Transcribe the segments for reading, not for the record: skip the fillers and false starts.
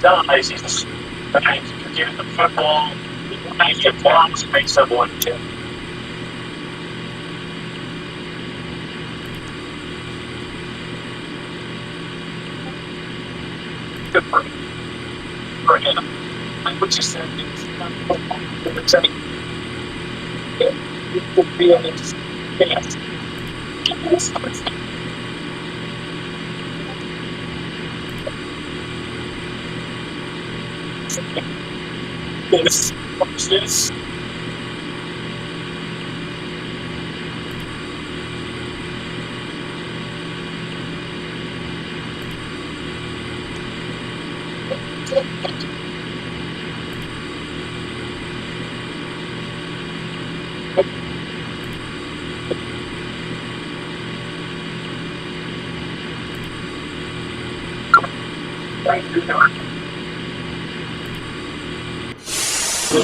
Dies, he's trying to give the football, trying to get blocks, make someone tip. Good for him. Like what you said, it's it would be an yes. This. Thank you, Mark. So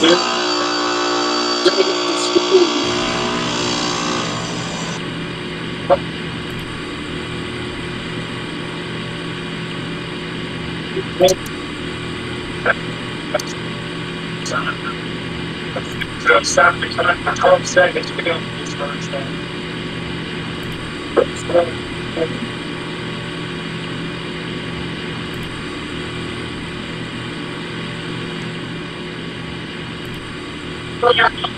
12 seconds to go this first time. Yeah.